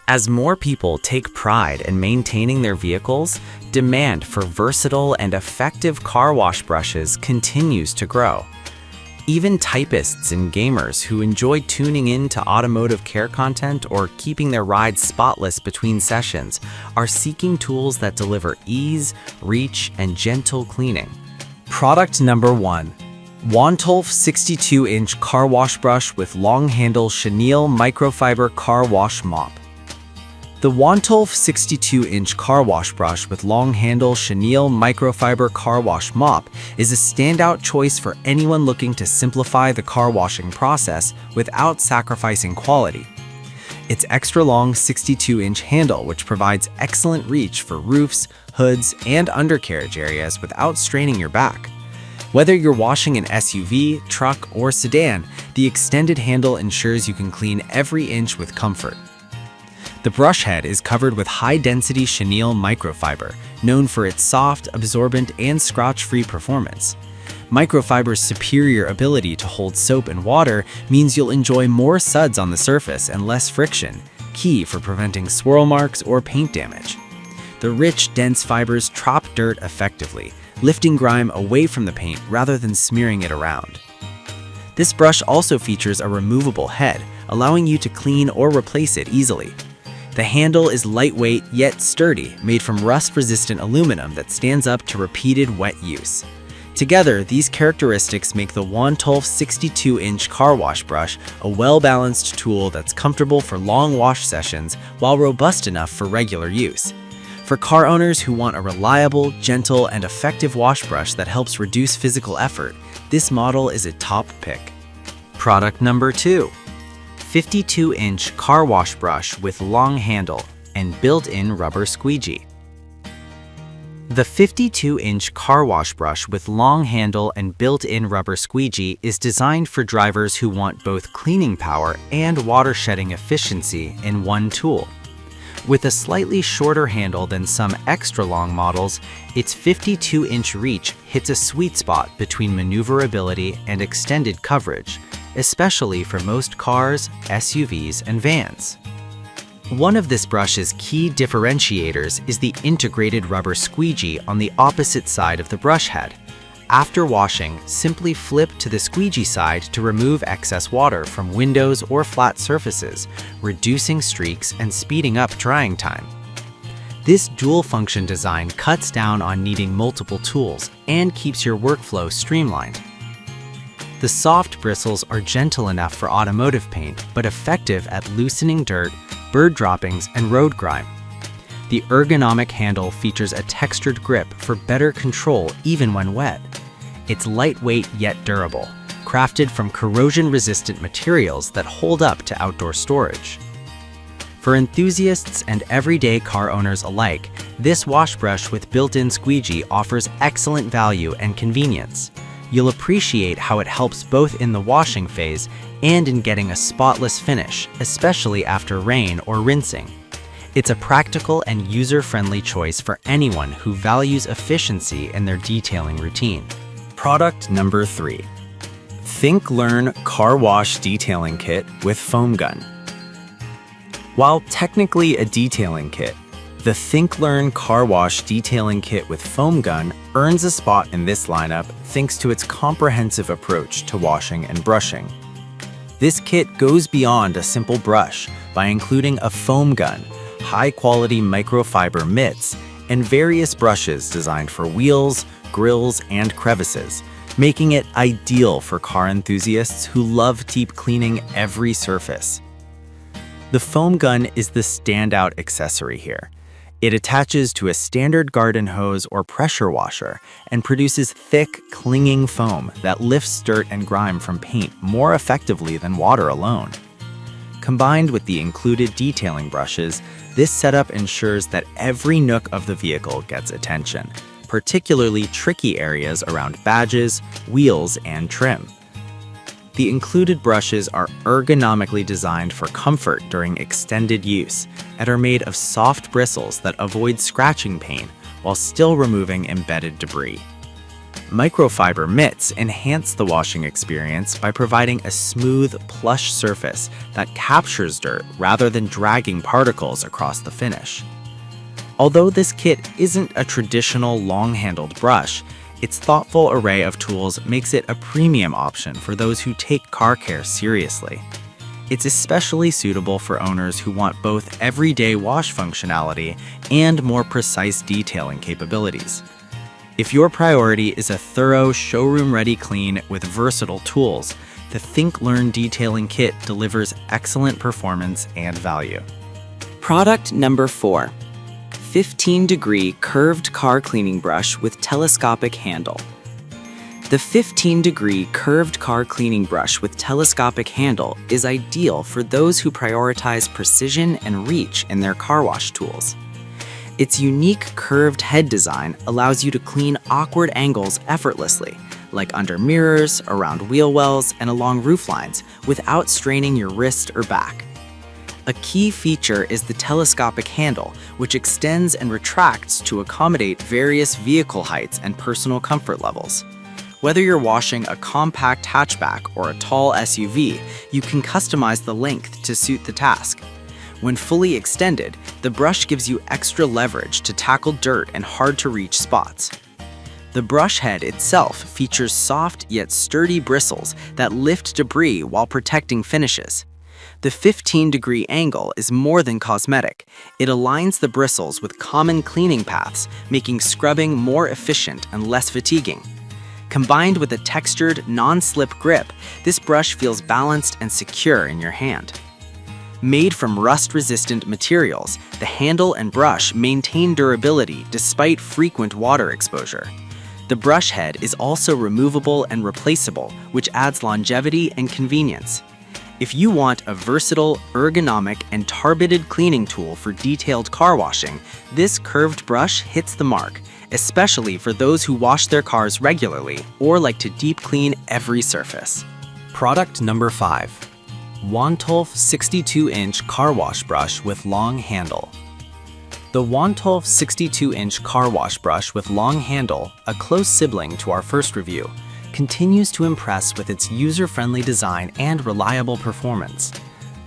As more people take pride in maintaining their vehicles, demand for versatile and effective car wash brushes continues to grow. Even typists and gamers who enjoy tuning in to automotive care content or keeping their rides spotless between sessions are seeking tools that deliver ease, reach, and gentle cleaning. Product number 1. Wantolf 62-inch car wash brush with long handle chenille microfiber car wash mop. The Wantolf 62-inch car wash brush with long handle chenille microfiber car wash mop is a standout choice for anyone looking to simplify the car washing process without sacrificing quality. Its extra long 62-inch handle, which provides excellent reach for roofs, hoods, and undercarriage areas without straining your back. Whether you're washing an SUV, truck, or sedan, the extended handle ensures you can clean every inch with comfort. The brush head is covered with high-density chenille microfiber, known for its soft, absorbent, and scratch-free performance. Microfiber's superior ability to hold soap and water means you'll enjoy more suds on the surface and less friction, key for preventing swirl marks or paint damage. The rich, dense fibers trap dirt effectively, lifting grime away from the paint rather than smearing it around. This brush also features a removable head, allowing you to clean or replace it easily. The handle is lightweight yet sturdy, made from rust-resistant aluminum that stands up to repeated wet use. Together, these characteristics make the Wantolf 62-inch car wash brush a well-balanced tool that's comfortable for long wash sessions while robust enough for regular use. For car owners who want a reliable, gentle, and effective wash brush that helps reduce physical effort, this model is a top pick. Product number 2. 52-inch car wash brush with long handle and built-in rubber squeegee. The 52-inch car wash brush with long handle and built-in rubber squeegee is designed for drivers who want both cleaning power and water-shedding efficiency in one tool. With a slightly shorter handle than some extra-long models, its 52-inch reach hits a sweet spot between maneuverability and extended coverage, especially for most cars, SUVs, and vans. One of this brush's key differentiators is the integrated rubber squeegee on the opposite side of the brush head. After washing, simply flip to the squeegee side to remove excess water from windows or flat surfaces, reducing streaks and speeding up drying time. This dual-function design cuts down on needing multiple tools and keeps your workflow streamlined. The soft bristles are gentle enough for automotive paint, but effective at loosening dirt, bird droppings, and road grime. The ergonomic handle features a textured grip for better control even when wet. It's lightweight yet durable, crafted from corrosion-resistant materials that hold up to outdoor storage. For enthusiasts and everyday car owners alike, this wash brush with built-in squeegee offers excellent value and convenience. You'll appreciate how it helps both in the washing phase and in getting a spotless finish, especially after rain or rinsing. It's a practical and user-friendly choice for anyone who values efficiency in their detailing routine. Product number 3. Think Learn Car Wash Detailing Kit with Foam Gun. While technically a detailing kit, the Think Learn Car Wash Detailing Kit with Foam Gun earns a spot in this lineup thanks to its comprehensive approach to washing and brushing. This kit goes beyond a simple brush by including a foam gun, high-quality microfiber mitts, and various brushes designed for wheels, grills, and crevices, making it ideal for car enthusiasts who love deep cleaning every surface. The foam gun is the standout accessory here. It attaches to a standard garden hose or pressure washer and produces thick, clinging foam that lifts dirt and grime from paint more effectively than water alone. Combined with the included detailing brushes, this setup ensures that every nook of the vehicle gets attention, particularly tricky areas around badges, wheels, and trim. The included brushes are ergonomically designed for comfort during extended use and are made of soft bristles that avoid scratching pain while still removing embedded debris. Microfiber mitts enhance the washing experience by providing a smooth, plush surface that captures dirt rather than dragging particles across the finish. Although this kit isn't a traditional long-handled brush, its thoughtful array of tools makes it a premium option for those who take car care seriously. It's especially suitable for owners who want both everyday wash functionality and more precise detailing capabilities. If your priority is a thorough, showroom-ready clean with versatile tools, the Think Learn Detailing Kit delivers excellent performance and value. Product number 4. 15-degree curved car cleaning brush with telescopic handle. The 15-degree curved car cleaning brush with telescopic handle is ideal for those who prioritize precision and reach in their car wash tools. Its unique curved head design allows you to clean awkward angles effortlessly, like under mirrors, around wheel wells, and along roof lines, without straining your wrist or back. A key feature is the telescopic handle, which extends and retracts to accommodate various vehicle heights and personal comfort levels. Whether you're washing a compact hatchback or a tall SUV, you can customize the length to suit the task. When fully extended, the brush gives you extra leverage to tackle dirt and hard-to-reach spots. The brush head itself features soft yet sturdy bristles that lift debris while protecting finishes. The 15-degree angle is more than cosmetic. It aligns the bristles with common cleaning paths, making scrubbing more efficient and less fatiguing. Combined with a textured, non-slip grip, this brush feels balanced and secure in your hand. Made from rust-resistant materials, the handle and brush maintain durability despite frequent water exposure. The brush head is also removable and replaceable, which adds longevity and convenience. If you want a versatile, ergonomic, and targeted cleaning tool for detailed car washing, this curved brush hits the mark, especially for those who wash their cars regularly or like to deep clean every surface. Product number 5. Wantolf 62-inch car wash brush with long handle. The Wantolf 62-inch car wash brush with long handle, a close sibling to our first review, continues to impress with its user-friendly design and reliable performance.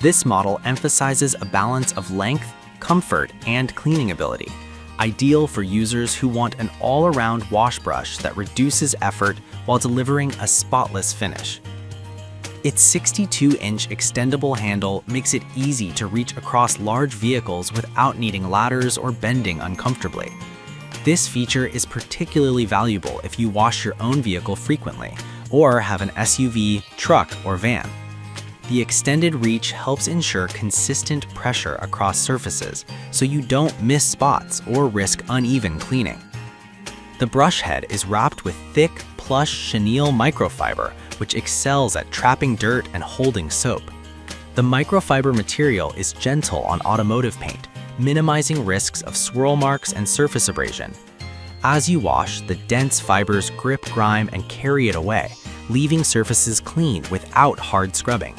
This model emphasizes a balance of length, comfort, and cleaning ability, ideal for users who want an all-around wash brush that reduces effort while delivering a spotless finish. Its 62-inch extendable handle makes it easy to reach across large vehicles without needing ladders or bending uncomfortably. This feature is particularly valuable if you wash your own vehicle frequently or have an SUV, truck, or van. The extended reach helps ensure consistent pressure across surfaces so you don't miss spots or risk uneven cleaning. The brush head is wrapped with thick, plush chenille microfiber, which excels at trapping dirt and holding soap. The microfiber material is gentle on automotive paint, minimizing risks of swirl marks and surface abrasion. As you wash, the dense fibers grip grime and carry it away, leaving surfaces clean without hard scrubbing.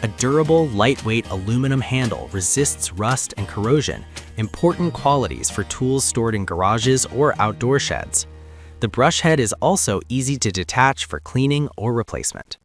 A durable, lightweight aluminum handle resists rust and corrosion, important qualities for tools stored in garages or outdoor sheds. The brush head is also easy to detach for cleaning or replacement.